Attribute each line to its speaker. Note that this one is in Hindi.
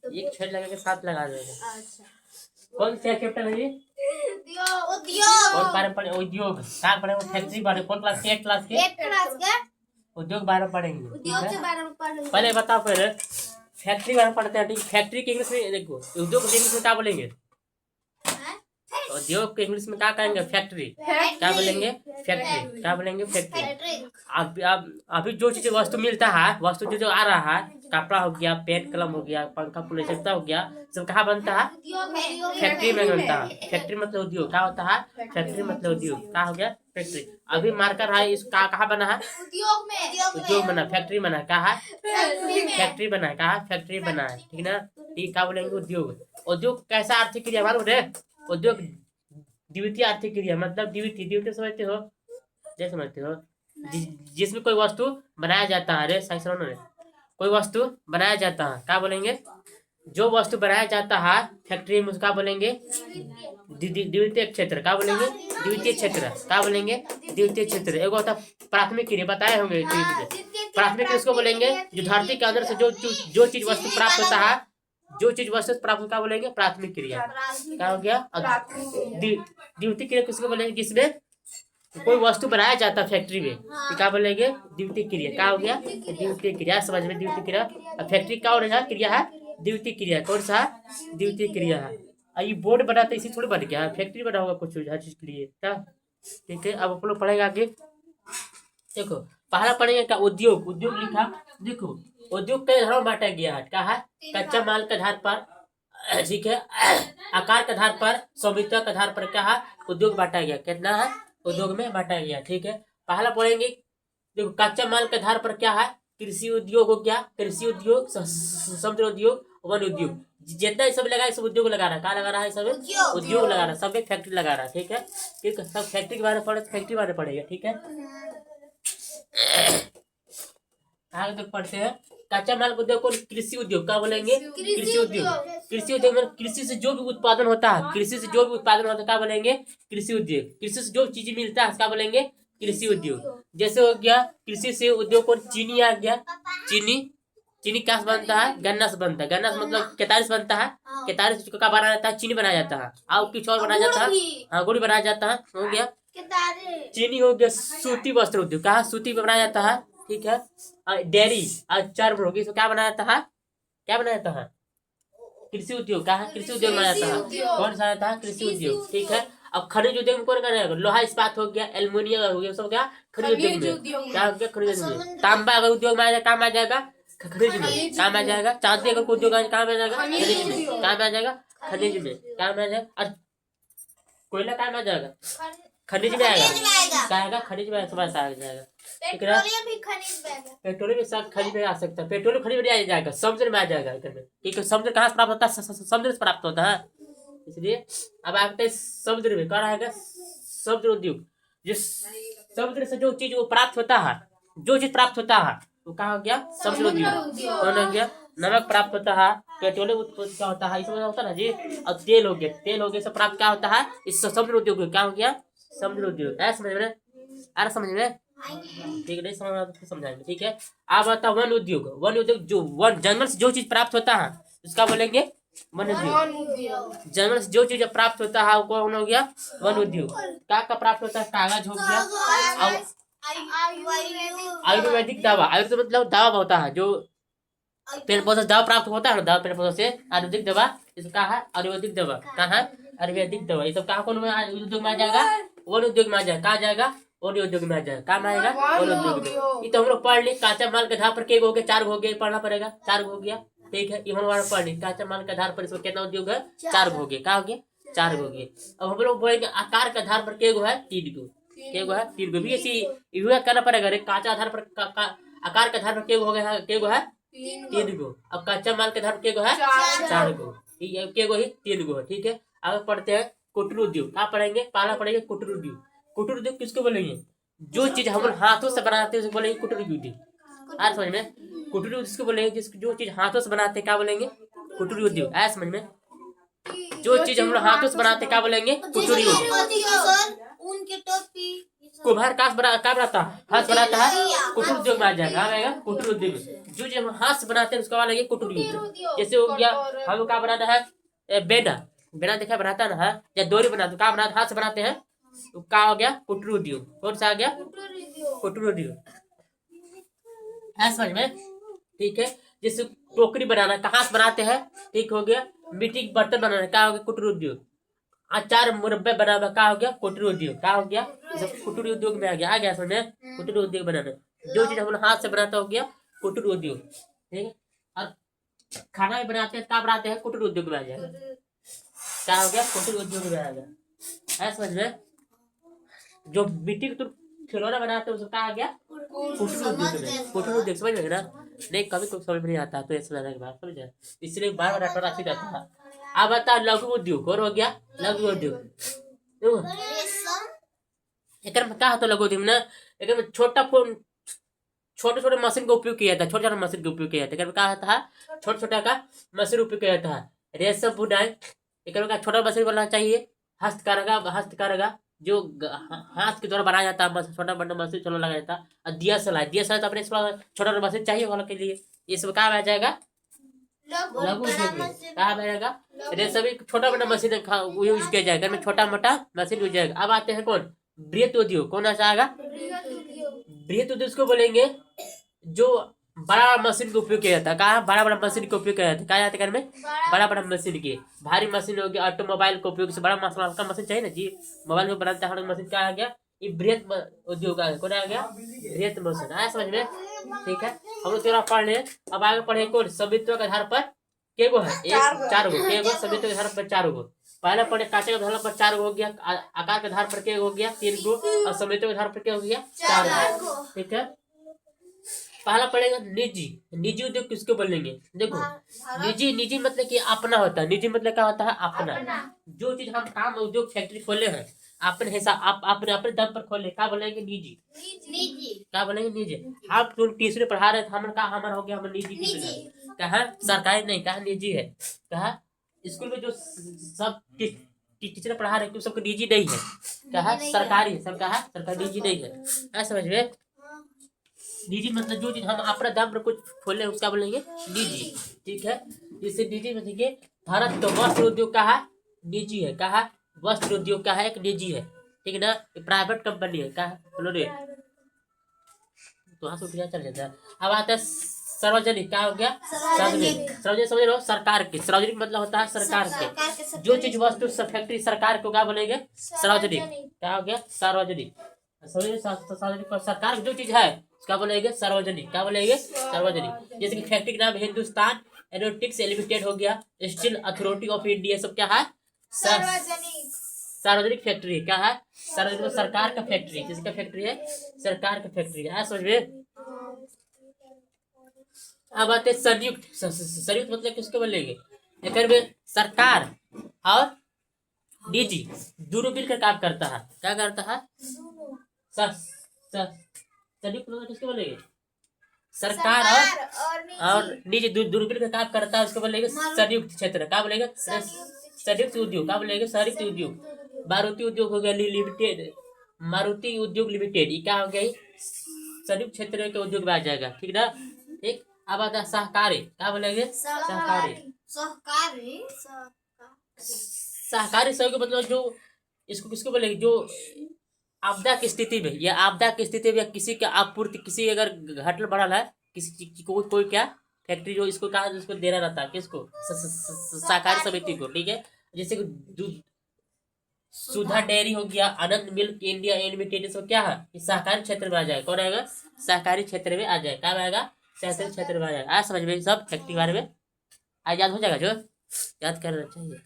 Speaker 1: एक छेद लगा के 7 लगा देगा। अच्छा कौन सा चैप्टर है ये? कौन बारे पढ़े? उद्योग क्या पढ़े? वो फैक्ट्री बारे। कौन क्लास के? 8 क्लास के उद्योग बारे पढ़ेंगे। उद्योग के बारे में पढ़ेंगे। पहले बताओ, पहले फैक्ट्री बारे में पढ़ते हैं। ठीक, फैक्ट्री के इंग्लिश में देखो, उद्योग के इंग्लिश में क्या बोलेंगे? उद्योग के इंग्लिश में क्या कहेंगे? फैक्ट्री। क्या बोलेंगे? फैक्ट्री। क्या बोलेंगे? फैक्ट्री। अभी जो चीज वस्तु मिलता है, वस्तु जो आ रहा है, कपड़ा हो गया, पेन कलम हो गया, पंखा कूलर हो गया, सब कहाँ बनता है? फैक्ट्री में बनता है। फैक्ट्री मतलब उद्योग। क्या होता है? फैक्ट्री मतलब उद्योग। क्या हो गया? फैक्ट्री। अभी मार्कर है, इसका कहाँ बना है? उद्योग बना। फैक्ट्री बना। क्या है? फैक्ट्री बना है। क्या है? फैक्ट्री बना है। ठीक ना? ठीक। क्या बोलेंगे? उद्योग। उद्योग कैसा आर्थिक क्रिया मालूम है? उद्योग द्वितीय आर्थिक क्रिया मतलब द्वितीय समझते हो? जैसे समझते हो जिसमें कोई वस्तु बनाया जाता है। अरे सही सुनो, कोई वस्तु बनाया जाता है, क्या बोलेंगे? जो वस्तु बनाया जाता है फैक्ट्री में उसका बोलेंगे द्वितीय क्षेत्र। क्या बोलेंगे? द्वितीय क्षेत्र। क्या बोलेंगे? द्वितीय क्षेत्र। एक होता प्राथमिक क्रिया, बताए होंगे। प्राथमिक क्रिया उसको बोलेंगे जो धरती के अंदर से जो चीज वस्तु प्राप्त होता है, जो चीज वस्तु प्राप्त क्या बोलेंगे? प्राथमिक क्रिया। क्या हो गया? द्वितीय क्रिया किसको बोलेंगे? जिसमें कोई वस्तु बनाया जाता है फैक्ट्री में, क्या बोलेंगे? द्वितीय क्रिया। क्या हो गया? द्वितीय क्रिया। समझ में? द्वितीय क्रिया। फैक्ट्री का और क्रिया है द्वितीय क्रिया। कौन सा? द्वितीय क्रिया है। ये बोर्ड बनाते इसी थोड़ी बन गया, फैक्ट्री बना होगा कुछ हर चीज के लिए। क्या? ठीक है, अब आप लोग पढ़ेगा आगे। देखो पहला पढ़ेंगे क्या? उद्योग। उद्योग लिखा। देखो उद्योग कई धर्म बांटा गया है। क्या है? कच्चा माल के आधार पर, ठीक है, आकार के आधार पर, स्वामित्व के आधार पर क्या है? उद्योग बांटा गया। कितना है? उद्योग में बांटा गया। ठीक है, पहला पढ़ेंगे। देखो कच्चा माल के आधार पर क्या है? कृषि उद्योग हो गया, कृषि उद्योग, समुद्र उद्योग, वन उद्योग। जितना सब लगा है सब उद्योग लगा रहा है। क्या लगा रहा है? सब उद्योग लगा रहा है। सब फैक्ट्री लगा रहा है। ठीक है, ठीक है, सब फैक्ट्री के बारे में पढ़े, फैक्ट्री के बारे में पढ़ेगा। ठीक है, आगे तक पढ़ते हैं। कच्चा माल उद्योग को कृषि उद्योग क्या बोलेंगे? कृषि उद्योग। कृषि उद्योग में कृषि से जो भी उत्पादन होता है, कृषि से जो भी उत्पादन होता है क्या बोलेंगे? कृषि उद्योग। कृषि से जो चीज मिलता है क्या बोलेंगे? कृषि उद्योग। जैसे हो गया कृषि से उद्योग को चीनी आ गया। चीनी क्या से बनता है? गन्ना से बनता है। गन्ना से मतलब केतारी से बनता है। केतारी से क्या बनाया जाता है? चीनी बनाया जाता है। और कुछ और बनाया जाता है? हाँ, गुड़ बनाया जाता है। हो गया चीनी। हो गया सूती वस्त्र उद्योग। कहा? सूती पे बनाया जाता है। ठीक है, डेयरी और चर्म होगी, इसको क्या बनाया जाता है? क्या बनाया जाता है? कृषि उद्योग। क्या है? कृषि उद्योग बनाया जाता है। कौन सा आता है? कृषि उद्योग। ठीक है, अब खनिज उद्योग में कौन करेगा? लोहा इस्पात हो गया, एल्युमिनियम हो गया, सब हो गया खनिज उद्योग में। क्या हो गया? खनिज उद्योग में। तांबा अगर उद्योग में आएगा काम आ जाएगा खनिज में। काम आ जाएगा। चांदी अगर उद्योग काम आ जाएगा खनिज में। काम आ जाएगा खनिज में। काम आ जाएगा। और कोयला काम आ जाएगा खनिज में आएगा। क्या आएगा? खनिज में। समझ आ जाएगा। पेट्रोलियम भी खनिज में आएगा। पेट्रोलियम सब खनिज में आ सकता है। पेट्रोलियम खनिज में आ जाएगा, समुद्र में आ जाएगा इधर में। ठीक है, समुद्र कहाँ से प्राप्त होता है? समुद्र से प्राप्त होता है। इसलिए अब आते हैं समुद्र में। क्या रहेगा? समुद्र उद्योग। जिस समुद्र से जो चीज वो प्राप्त होता है, जो चीज प्राप्त होता है वो कहाँ हो गया? समुद्र उद्योग। कौन हो गया? नमक प्राप्त होता है, पेट्रोलियम उत्पन्न क्या होता है, इसमें होता है ना जी। और तेल हो गया, तेल हो गया, सब प्राप्त क्या होता है? इस समुद्र उद्योग। क्या हो गया? समुद्र उद्योग। ऐसा समझ में? अरे समझ में? ठीक, नहीं समझ तो समझाएंगे। ठीक है, अब आता वन उद्योग। वन उद्योग जो वन जंगल से जो चीज प्राप्त होता है उसका बोलेंगे वन उद्योग। जंगल से जो चीज प्राप्त होता है वो कौन हो गया? वन उद्योग। क्या का प्राप्त होता है? कागज हो गया। आयुर्वेदिक दवा। आयुर्वेद मतलब दवा होता है जो पेड़ पौधे से दवा प्राप्त होता है ना, दवा पेड़ पौधे से। आयुर्वेदिक दवा इसका है आयुर्वेदिक दवा। कहा है? आयुर्वेदिक दवा। ये सब कहा कौन उद्योग में आ जाएगा? वन उद्योग में आ जाएगा। कहा जाएगा? वन उद्योग में आ जाएगा। काम आएगा वन उद्योग में। ये तो हम लोग पढ़ ली। कांचा माल के आधार पर के हो गए? 4 हो गए, पढ़ना पड़ेगा। 4 हो गया। ठीक है, ये हम लोग पढ़ ली। कांचा माल के आधार पर इसमें कितना उद्योग है? 4 हो गए। क्या हो गया? 4 हो गए। अब हम लोग बोलेंगे आकार के आधार पर के गो है? 3 गो। के गो है? 3 गो भी ऐसी करना पड़ेगा। कांचा आधार पर आकार के आधार पर के गो हो गया? के गो है? 3 गो। अब कच्चा माल के आधार पर के गो है? 4 गो। के गो ही 3 गो है। ठीक है, आगे पढ़ते हैं कुटीर उद्योग। क्या पढ़ेंगे? पहला पढ़ेंगे कुटीर उद्योग। कुटीर उद्योग किसको बोलेंगे? जो चीज हम लोग हाथों से बनाते हैं उसको बोलेंगे कुटीर उद्योग। आज समझ में? कुटीर उद्योग किसको बोलेंगे? जो चीज हाथों से बनाते हैं क्या बोलेंगे? कुटीर उद्योग। आज समझ में? जो चीज हम लोग हाथों से बनाते हैं क्या बोलेंगे? कुटीर उद्योग।
Speaker 2: ऊन की टोपी।
Speaker 1: कुम्हार का बनाता है, हाथ बनाता है, कुटीर उद्योग में आ जाएगा। कहाँ आएगा? कुटीर उद्योग में। जो जो हम हाथ से बनाते हैं उसका वाला ये कुटीर उद्योग। जैसे हो गया हम क्या बनाना है, बेना बेना देखा बनाता है ना, या डोरी बनाते क्या बनाते, हाथ से बनाते हैं, तो क्या हो गया? कुटीर उद्योग। कौन सा आ गया? कुटीर उद्योग। है समझ में? ठीक है। जैसे टोकरी बनाना कहाँ से बनाते हैं, ठीक हो गया। मिट्टी के बर्तन बनाना क्या हो गया? कुटीर उद्योग। अचार मुरब्बे बनाना क्या हो गया? कुटीर उद्योग। क्या हो गया? सब कुटीर उद्योग में आ गया समझ में? कुटीर उद्योग बनाना जो चीज हम लोग हाथ से बनाता हो गया कुटीर उद्योग। ठीक है। और खाना भी बनाते हैं क्या बनाते हैं? कुटीर उद्योग में आ जाएगा। क्या हो गया? कुटीर उद्योग में आ गया। है समझ में? जो मिट्टी के खिलौना बनाते हैं उसका क्या आ गया? कुटीर उद्योग में। कुटीर उद्योग समझ में ना? नहीं कभी कुछ समझ में नहीं आता तो ऐसा समझने के बाद समझ जाए, इसलिए बार बार रटना अच्छी रहता है। अब बता लघु उद्योग और हो गया लघु उद्योग। एक में क्या होता है लघु उद्योग में ना, एक में छोटे छोटे मशीन का उपयोग किया जाता है। छोटे छोटे मशीन का उपयोग किया जाता है। क्या होता है? छोटे छोटा का मशीन उपयोग किया जाता है। रेशम बुनाई एक का छोटा मशीन बनना चाहिए। हस्तकरघा जो हाथ के द्वारा बनाया जाता है, छोटा बड़ा मशीन चलो लगाया जाता है। और दिया सलाई तो अपने छोटा मशीन चाहिए वाला के लिए, ये सब कहाँ आ जाएगा? लघु उद्योग में। कहाँ रहेगा? रेशम भी छोटा बड़ा मशीन यूज किया जाएगा, घर में छोटा मोटा मशीन यूज जाएगा। अब आते हैं कौन? बृहत उद्योग। कौन सा आएगा? बृहत उद्योग को बोलेंगे जो बड़ा मशीन का उपयोग किया जाता है। कहाँ? बड़ा बड़ा मशीन का उपयोग किया जाता है। कहा जाता है घर में? बड़ा बड़ा मशीन के भारी मशीन हो गया। ऑटोमोबाइल का उपयोग से बड़ा मशीन चाहिए ना जी, मोबाइल में बनाते हैं मशीन। क्या आ गया? ये बृहत उद्योग आ गया। कौन आ गया? बृहत मशीन। आया समझ में? ठीक है। हम लोग थोड़ा पढ़ ले। अब आगे पढ़े कौन? समित्व के आधार पर के गो है? एक चार गो। के गो? समित्व के आधार पर चार गो। पहले पढ़े कांटे के आधार पर चार गो हो गया, आकार के आधार पर के हो गया 3 गो, और समित्व के आधार पर क्या हो गया? 4 गो। ठीक है। पहला पड़ेगा निजी। निजी उद्योग किसको बोलेंगे? देखो निजी मतलब कि अपना होता है। निजी मतलब क्या होता है? अपना। जो चीज हम काम उद्योग फैक्ट्री खोले हैं अपने हिसाब अपने अपने दम पर खोले, क्या बोलेंगे? निजी। क्या बोलेंगे? निजी। आप तुम तीसरे पढ़ा रहे थे, हमारे कहा हमारा हो गया हम निजी। कहा सरकारी नहीं, कहा निजी है। कहा स्कूल में जो सब टीचर पढ़ा रहे हैं सबको निजी नहीं है, कहा सरकारी। सब कहा सरकारी, निजी नहीं है। समझ में? निजी मतलब जो चीज हम अपना दम पर कुछ खोले उसका बोलेंगे निजी। ठीक है। जैसे निजी में देखिए भारत का वस्त्र उद्योग का है निजी है। कहा वस्त्र उद्योग का है एक निजी है। ठीक है ना? प्राइवेट कंपनी है। कहा बोलो रे तो वहां से चल जाता है। अब आता है सार्वजनिक। क्या हो गया? सार्वजनिक। सार्वजनिक समझ लो सरकार के। सार्वजनिक मतलब होता है सरकार के। जो चीज वस्तु फैक्ट्री सरकार को क्या बोलेंगे? सार्वजनिक। क्या हो गया? सार्वजनिक। सार्वजनिक सरकार की जो चीज है क्या बोलेंगे? सार्वजनिक। क्या बोलेंगे? सार्वजनिक। जैसे कि फैक्ट्री का नाम हिंदुस्तान एरोनॉटिक्स लिमिटेड हो गया, स्टील अथॉरिटी ऑफ इंडिया, सब क्या है? सार्वजनिक फैक्ट्री। क्या है? सार्वजनिक सरकार का फैक्ट्री। किसका फैक्ट्री है? सरकार का फैक्ट्री है। समझ में? अब आते संयुक्त। संयुक्त मतलब किसको बोलेंगे? एक में सरकार और निजी दोनों मिलकर काम करता है। क्या करता है? संयुक्त मतलब किसको बोलेंगे? सरकार और निजी दोनों मिलकर काम करता है, उसको बोलेंगे संयुक्त क्षेत्र। क्या बोलेंगे? संयुक्त उद्योग। क्या बोलेंगे? संयुक्त उद्योग। मारुति उद्योग हो गया लिमिटेड, मारुति उद्योग लिमिटेड, ये क्या हो गया? संयुक्त क्षेत्र के उद्योग में आ जाएगा। ठीक ना? ठीक। अब आता है सहकारी। क्या बोलेंगे? सहकारी। सहकारी सहयोग मतलब जो इसको किसको बोलेंगे? जो आपदा की स्थिति में या आपदा की स्थिति में या किसी का आपूर्ति, किसी अगर घटना बढ़ा है किसी कोई क्या फैक्ट्री जो इसको कहा इसको देना रहता है किसको? सहकारी समिति को। ठीक है। जैसे कि दूध सुधा डेयरी हो गया, आनंद मिल्क इंडिया लिमिटेड, सब क्या है? सहकारी क्षेत्र में आ जाएगा। कौन आएगा? सहकारी क्षेत्र में आ जाएगा। क्या आएगा? सहकारी क्षेत्र में आ जाएगा। आज समझ में सब फैक्ट्री के बारे में आज याद हो जाएगा, जो याद करना चाहिए।